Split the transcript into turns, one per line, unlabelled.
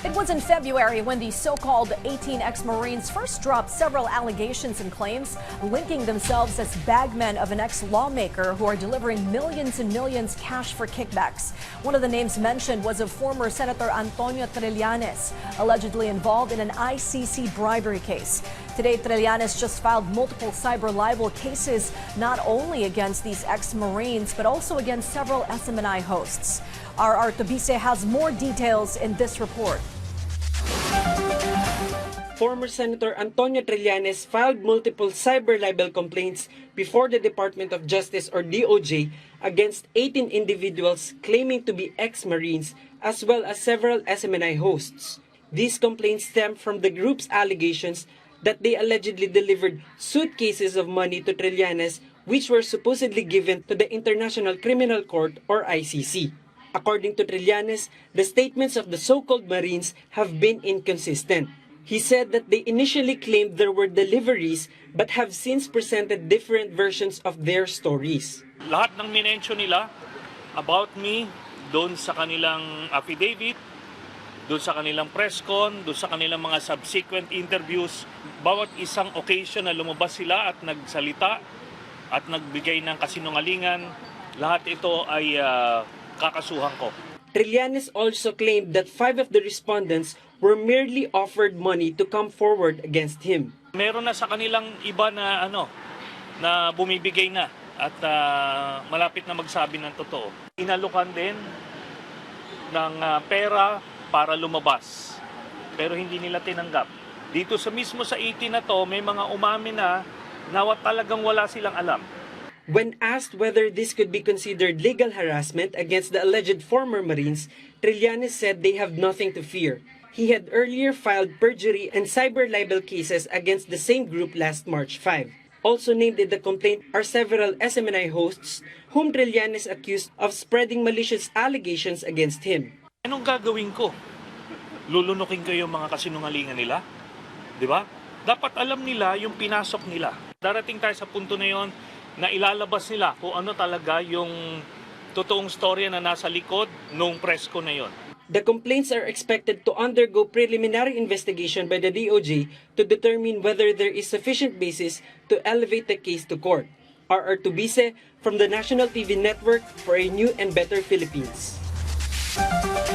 It was in February when the so-called 18 ex-Marines first dropped several allegations and claims linking themselves as bagmen of an ex-lawmaker who are delivering millions and millions cash for kickbacks. One of the names mentioned was of former Senator Antonio Trillanes, allegedly involved in an ICC bribery case. Today, Trillanes just filed multiple cyber libel cases, not only against these ex-Marines, but also against several SMNI hosts. Our Artubise has more details in this report.
Former Senator Antonio Trillanes filed multiple cyber libel complaints before the Department of Justice or DOJ against 18 individuals claiming to be ex-Marines as well as several SMNI hosts. These complaints stem from the group's allegations that they allegedly delivered suitcases of money to Trillanes which were supposedly given to the International Criminal Court or ICC. According to Trillanes, the statements of the so-called Marines have been inconsistent. He said that they initially claimed there were deliveries but have since presented different versions of their stories.
Lahat ng minensyon nila about me doon sa kanilang affidavit, doon sa kanilang press con, doon sa kanilang mga subsequent interviews, bawat isang occasion na lumabas sila at nagsalita at nagbigay ng kasinungalingan, lahat ito ay kakasuhan ko.
Trillanes also claimed that 5 of the respondents were merely offered money to come forward against him.
Meron na sa kanilang iba na na bumibigay na at malapit na magsabi ng totoo. Inalukan din ng pera para lumabas, pero hindi nila tinanggap. Dito sa mismo sa 18 na to, may mga umamin na talagang wala silang alam.
When asked whether this could be considered legal harassment against the alleged former Marines, Trillanes said they have nothing to fear. He had earlier filed perjury and cyber libel cases against the same group last March 5. Also named in the complaint are several SMNI hosts whom Trillanes accused of spreading malicious allegations against him.
Anong gagawin ko? Lulunukin ko yung mga kasinungalingan nila? Di ba? Dapat alam nila yung pinasok nila. Darating tayo sa punto na yon na ilalabas nila kung ano talaga yung totoong storya na nasa likod nung presko na yon.
The complaints are expected to undergo preliminary investigation by the DOJ to determine whether there is sufficient basis to elevate the case to court. R. Artubise from the National TV Network for a New and Better Philippines.